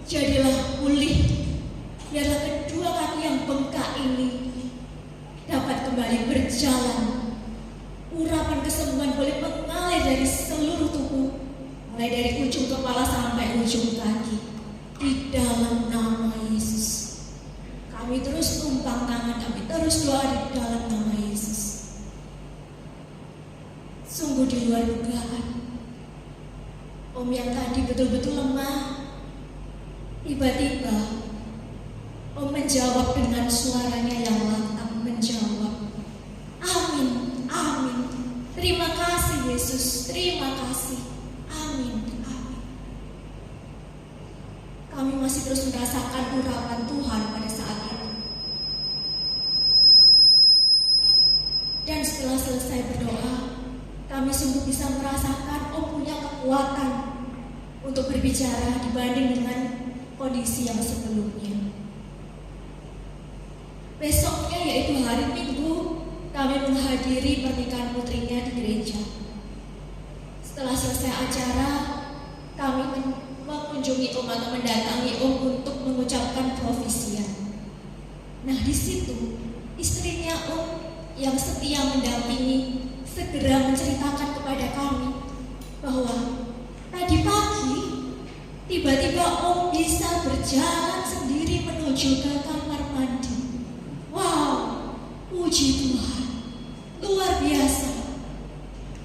Jadilah pulih, biarlah kedua kaki yang bengkak ini dapat kembali berjalan. Urapan kesembuhan boleh mengalir dari seluruh tubuh, mulai dari ujung kepala sampai ujung kaki. Di dalam nama Yesus, kami terus tumpang tangan, kami terus doa di dalam nama Yesus. Sungguh di luar dugaan, Om yang tadi betul-betul lemah, tiba-tiba Om menjawab dengan suaranya yang lantang, menjawab, amin, amin. Terima kasih Yesus, terima kasih. Amin, amin. Kami masih terus merasakan urapan Tuhan pada saat itu. Dan setelah selesai berdoa, kami sungguh bisa merasakan Om punya kekuatan untuk berbicara dibanding dengan kondisi yang sebelumnya. Besoknya, yaitu hari Minggu, kami menghadiri pernikahan putrinya di gereja. Setelah selesai acara, kami mengunjungi Om atau mendatangi Om untuk mengucapkan profesian. Nah, di situ istrinya Om yang setia mendampingi segera menceritakan kepada kami bahwa tadi pagi tiba-tiba Om bisa berjalan sendiri menuju ke kamar mandi. Wow, puji Tuhan, luar biasa.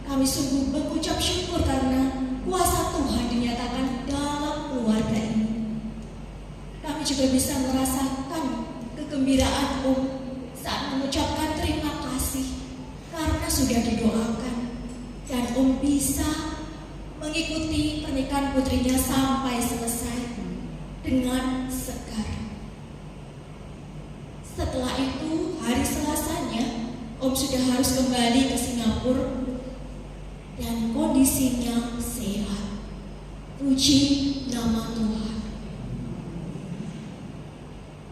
Kami sungguh mengucap syukur karena kuasa Tuhan dinyatakan dalam keluarga ini. Kami juga bisa merasakan kegembiraan Om saat mengucapkan terima kasih karena sudah didoakan, dan Om bisa mengikuti pernikahan putrinya sampai selesai dengan segar. Setelah itu, hari Selasanya, Om sudah harus kembali ke Singapura dan kondisinya sehat. Puji nama Tuhan.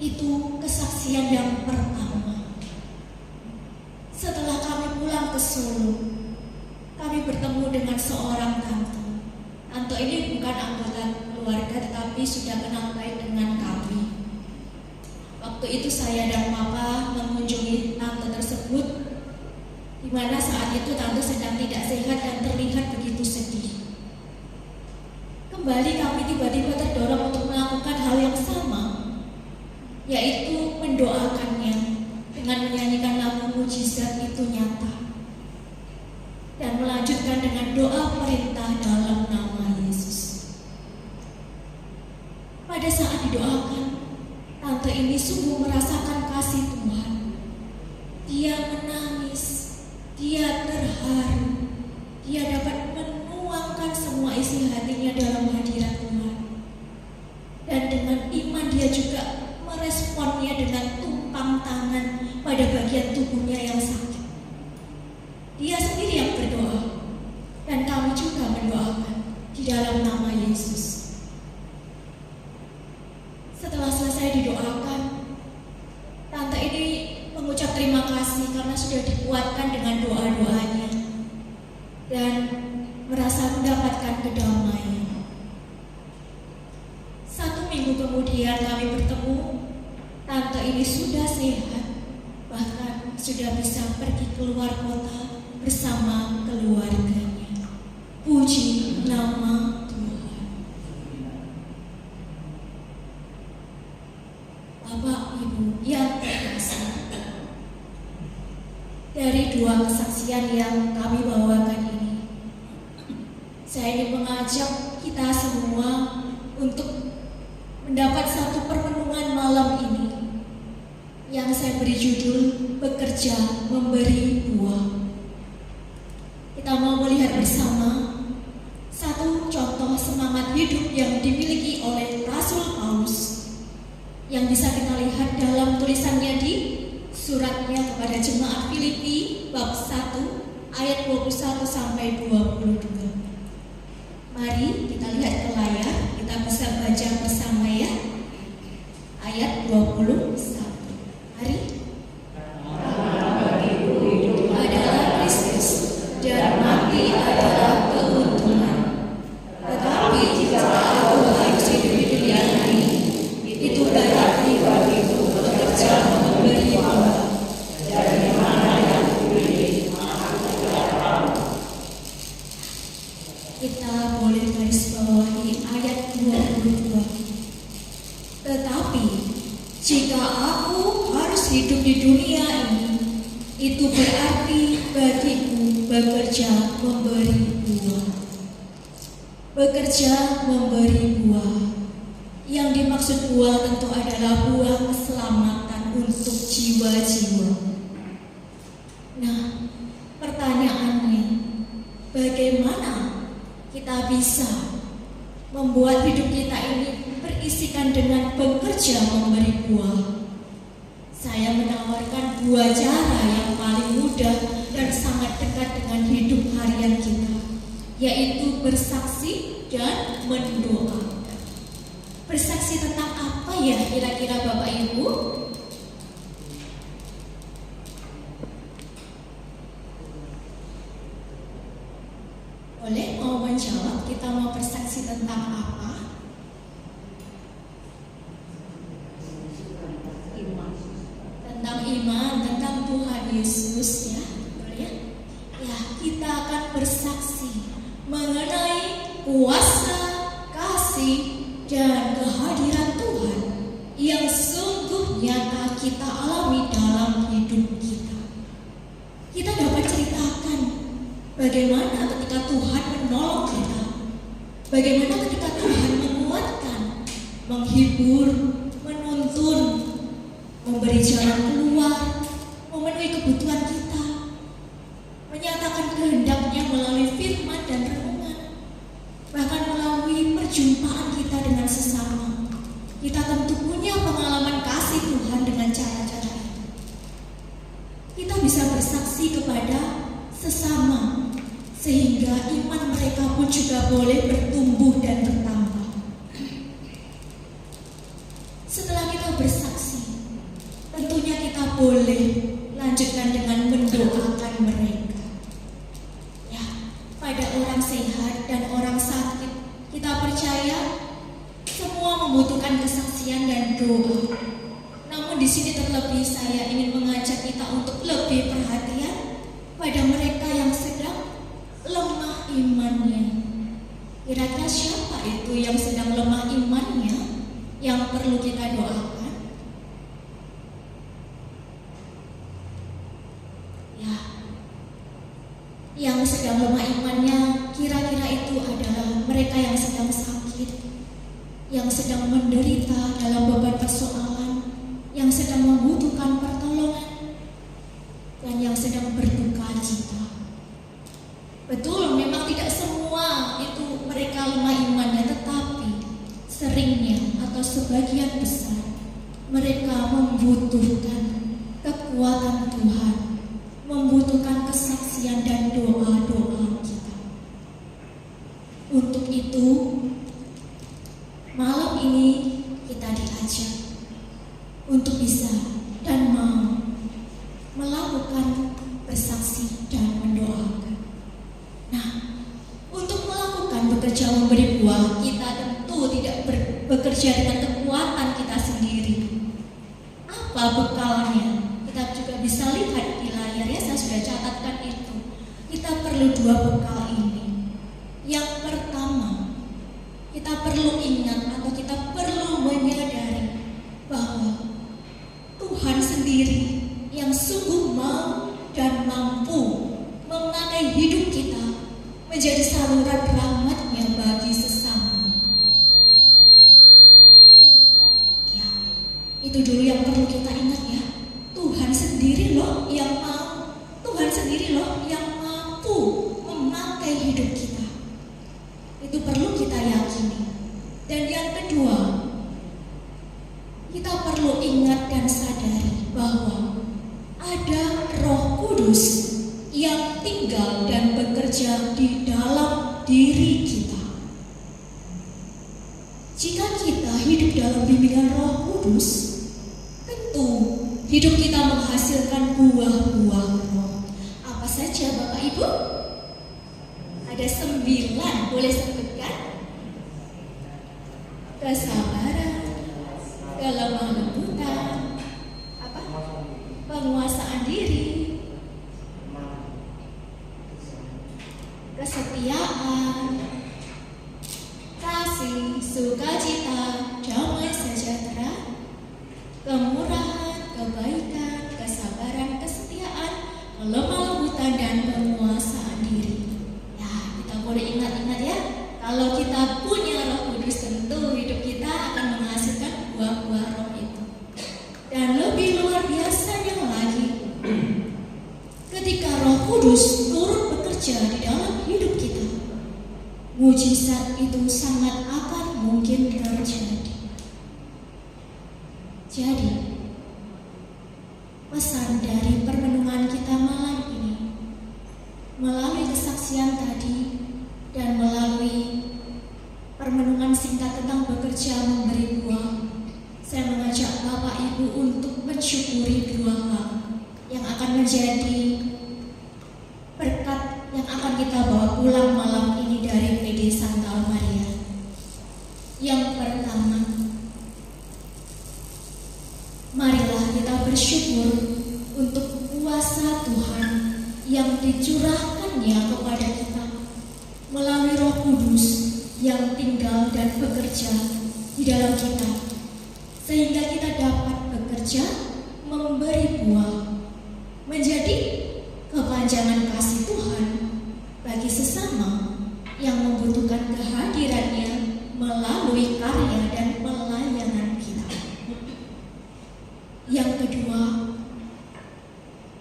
Itu kesaksian yang pertama. Setelah kami pulang ke Solo, kami bertemu dengan seorang tante. Tante ini bukan anggota keluarga, tetapi sudah kenal baik dengan kami. Waktu itu saya dan Papa mengunjungi tante tersebut, di mana saat itu tante sedang tidak sehat dan terlihat begitu sedih. Kembali kami tiba-tiba terdorong untuk melakukan hal yang sama, yaitu mendoakannya dengan menyanyikan lagu mujizat itu nyata, dan melanjutkan dengan doa perintah dalam nama Yesus. Pada saat didoakan, tante ini sungguh merasakan kasih Tuhan. Dia menangis, dia terharu, dia dapat menuangkan semua isi hatinya dalam hadirat Tuhan. Dan dengan iman dia juga meresponnya dengan tumpang tangan pada bagian tubuhnya yang sakit. Dia sendiri yang berdoa, dan kami juga mendoakan di dalam nama Yesus. Setelah selesai didoakan, tante ini mengucap terima kasih karena sudah dikuatkan dengan doa-doanya dan merasa mendapatkan kedamaian. 1 minggu kemudian kami bertemu, tante ini sudah sehat, bahkan sudah bisa pergi keluar kota bersama keluarganya. Puji nama Tuhan. Bapak Ibu yang terkasih, dari 2 kesaksian yang kami bawakan ini, saya ingin mengajak kita semua untuk mendapat satu permenungan malam ini yang saya beri judul Bekerja Memberi Buah. Kita mau melihat bersama satu contoh semangat hidup yang dimiliki oleh Rasul Paulus yang bisa kita lihat dalam tulisannya di suratnya kepada jemaat Filipi bab 1 ayat 21 sampai 22. Mari kita lihat ke layar, kita bisa baca bersama ya. Ayat 21. Mari. Bagiku hidup adalah Kristus dan mati adalah keuntungan. Tetapi jika aku harus hidup di dunia ini, Tetapi jika aku harus hidup di dunia ini, itu berarti bagiku bekerja memberi buah. Bekerja memberi buah. Yang dimaksud buah tentu adalah buah keselamatan untuk jiwa-jiwa. Nah, pertanyaannya, bagaimana kita bisa membuat hidup kita ini berisikan dengan bekerja memberi buah? Saya menawarkan dua cara yang paling mudah dan sangat dekat dengan hidup harian kita, yaitu bersaksi dan mendoa. Bersaksi tentang apa ya kira-kira Bapak Ibu? Boleh mau menjawab, kita mau bersaksi tentang apa? Tentang iman, tentang Tuhan Yesus ya. Boleh? Ya, kita akan bersaksi mengenai kuasa, kasih, dan kehadiran Tuhan yang sungguh nyata kita alami dalam hidup kita. Kita dapat ceritakan bagaimana ketika Tuhan menolong kita, bagaimana ketika Tuhan menguatkan, menghibur, menuntun, memberi jalan keluar, memenuhi kebutuhan kita, menyatakan kehendaknya melalui firman dan renungan, bahkan melalui perjumpaan kita dengan sesama. Kita tentu punya pengalaman kasih Tuhan dengan cara-cara itu. Kita bisa bersaksi kepada sesama, sehingga iman mereka pun juga boleh bertumbuh dan bertambah. Setelah kita bersaksi, tentunya kita boleh lanjutkan dengan mendoakan mereka. Ya, pada orang sehat dan orang sakit, kita percaya semua membutuhkan kesaksian dan doa. Namun di sini terlebih saya ingin mengajak kita untuk lebih perhatian pada mereka yang sedang lemah imannya. Kira-kira siapa itu yang sedang lemah imannya yang perlu kita doakan? Ya, yang sedang lemah imannya kira-kira itu adalah mereka yang sedang sakit, yang sedang menderita dalam beban persoalan, yang sedang membutuhkan pertolongan, dan yang sedang berduka cita. Betul, memang tidak semua itu mereka lemah imannya, tetapi seringnya atau sebagian besar mereka membutuhkan kekuatan Tuhan, membutuhkan kesaksian dan doa-doa kita. Untuk itu, malam ini kita diajak untuk bisa dan mau melakukan bersaksi dan mendoakan. Nah, untuk melakukan bekerja memberi buah, kita tentu tidak bekerja dengan kekuatan kita sendiri. Apa bekalnya? Kita juga bisa lihat di layar ya, saya sudah catatkan itu. Kita perlu dua bekal ini. Yang pertama, kita perlu ingat atau kita perlu menyadari bahwa Tuhan sendiri yang sungguh mau dan mampu memakai hidup kita menjadi saluran rahmat-Nya bagi sesama. Ya, itu dulu yang perlu kita ingat ya. Tuhan sendiri loh yang mau, Tuhan sendiri loh yang mampu memakai hidup kita. Itu perlu kita yakini. Dan yang kedua, kita perlu ingat dan sadari bahwa ada Roh Kudus yang tinggal dan bekerja di dalam diri kita. Jika kita hidup dalam bimbingan Roh Kudus, tentu hidup kita menghasilkan buah-buah roh. Apa saja Bapak Ibu? Ada 9, boleh sebutkan? Kesabaran, kelemah lembutan, apa? Penguasaan diri, kesetiaan, kasih, sukacita, damai sejahtera, mujizat itu sangat akan mungkin terjadi. Jadi, pesan dari permenungan kita malam ini, melalui kesaksian tadi dan melalui permenungan singkat tentang bekerja memberi buah, saya mengajak Bapak Ibu untuk mensyukuri dua hal yang akan menjadi berkat yang akan kita bawa pulang malam ini dari PD Santa Maria. Yang pertama, marilah kita bersyukur untuk kuasa Tuhan yang dicurahkannya kepada kita melalui Roh Kudus yang tinggal dan bekerja di dalam kita, sehingga kita dapat bekerja memberi buah, menjadi kepanjangan kasih Tuhan bagi sesama yang membutuhkan kehadirannya melalui karya dan pelayanan kita. Yang kedua,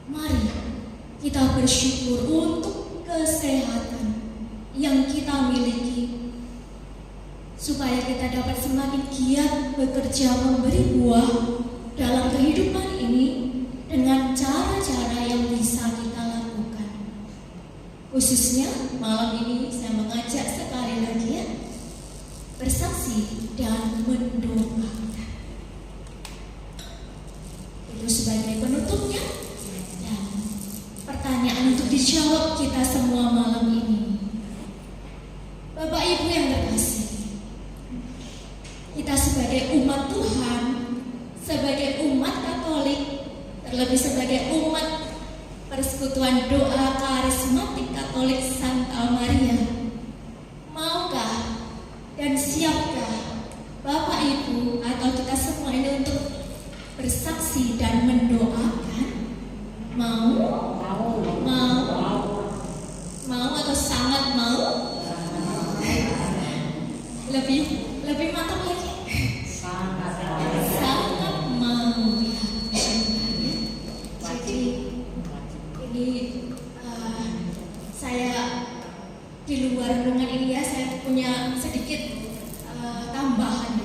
mari kita bersyukur untuk kesehatan yang kita miliki, supaya kita dapat semakin giat bekerja memberi buah dalam kehidupan ini dengan cara-cara yang bisa kita lakukan. Khususnya malam ini saya mengajak sekali lagi ya, bersaksi dan mendoakan. Itu sebagai penutupnya. Dan pertanyaan untuk dijawab kita semua malam ini. Bapak Ibu yang terkasih, kita sebagai umat Tuhan, sebagai umat Katolik, terlebih sebagai umat Persekutuan Doa Karismatik Katolik Santa Maria, maukah dan siapkah Bapak Ibu atau kita semua ini untuk bersaksi dan mendoakan? Mau atau sangat mau? Lebih mantap lagi. Sangat mau ya. Jadi ini saya di luar renungan ini ya, saya punya sedikit tambahan.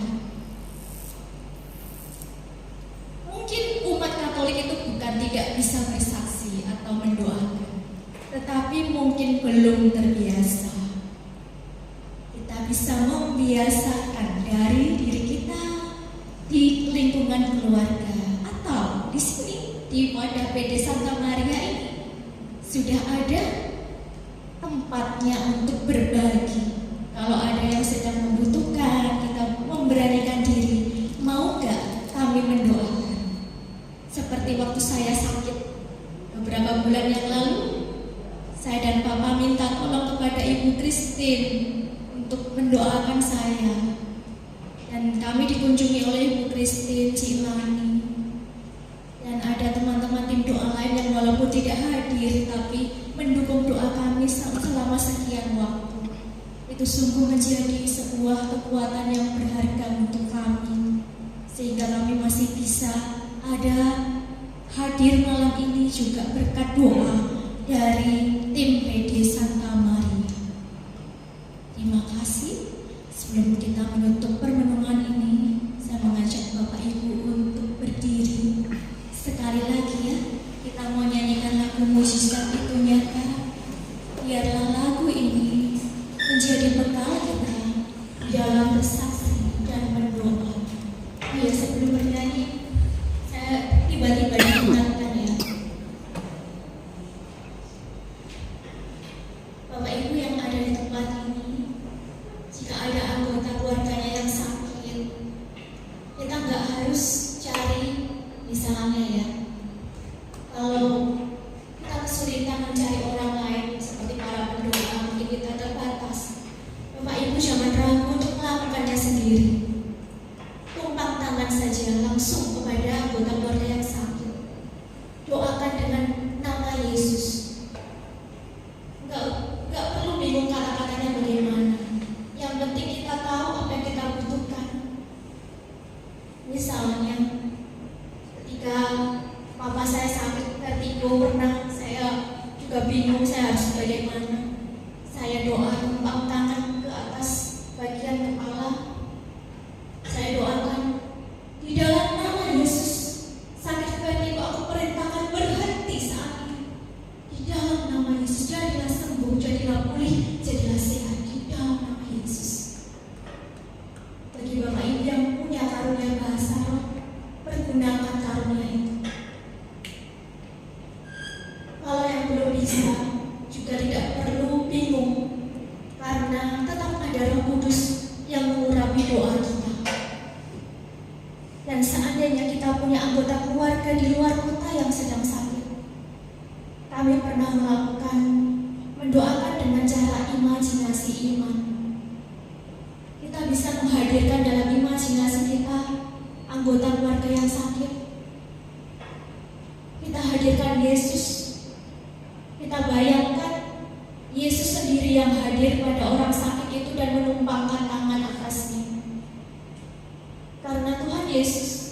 Mungkin umat Katolik itu bukan tidak bisa bersaksi atau mendoakan, tetapi mungkin belum terbiasa. Kita bisa membiasakan dari diri kita di lingkungan keluarga atau di sini di Wadah PD Santa Maria ini sudah ada tempatnya untuk berbagi. Kalau ada yang sedang membutuhkan, kita memberanikan diri. Mau gak kami mendoakan? Seperti waktu saya sakit beberapa bulan yang lalu, saya dan Papa minta tolong kepada Ibu Christine untuk mendoakan saya. Dan kami dikunjungi oleh Ibu Christine Cilani. Dan ada teman-teman tim doa lain yang walaupun tidak hadir, tapi mendukung doa kami selama sekian waktu. Itu sungguh menjadi sebuah kekuatan yang berharga untuk kami, sehingga kami masih bisa ada hadir malam ini juga berkat doa dari tim PD Santa Maria. Terima kasih. Sebelum kita menutup permenungan ini, saya mengajak Bapak Ibu untuk berdiri. Sekali lagi ya, kita mau nyanyikan lagu Mujizat Itu Nyata. Biarlah lagu ini menjadi bekal kita dalam bersaksi dan berdoa. Ya, sebelum bernyanyi, saya tiba-tiba diingatkan ya, Bapak Ibu yang ada di tempat ini, jika ada anggota keluarganya yang sakit, kita nggak harus cari misalnya ya, kalau kita kesulitan mencari orang lain seperti para pendoa, mungkin kita terbatas. Bapak Ibu jangan ragu untuk melakukannya sendiri. Tumpang tangan saja langsung kepada anggota keluarga yang sakit. kita punya anggota keluarga di luar kota yang sedang sakit. Kami pernah melakukan mendoakan dengan cara imajinasi iman. Kita bisa menghadirkan dalam imajinasi kita anggota keluarga yang sakit. Kita hadirkan Yesus. Kita bayangkan Yesus sendiri yang hadir pada orang sakit itu dan menumpangkan tangan atasnya. Karena Tuhan Yesus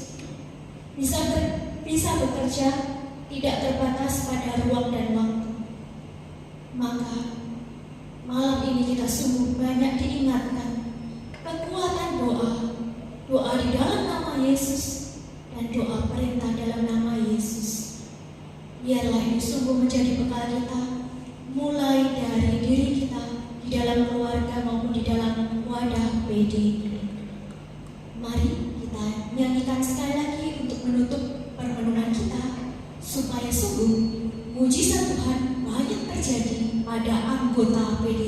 bisa bekerja tidak terbatas pada ruang dan waktu. Maka malam ini kita sungguh banyak diingatkan kekuatan doa di dalam nama Yesus dan doa perintah dalam nama Yesus. Biarlah ini sungguh menjadi bekal kita, mulai dari diri kita di dalam keluarga maupun di dalam wadah PD. Mari kita nyanyikan sekali lagi untuk menutup permenungan kita, supaya sungguh mujizat Tuhan banyak terjadi pada anggota PD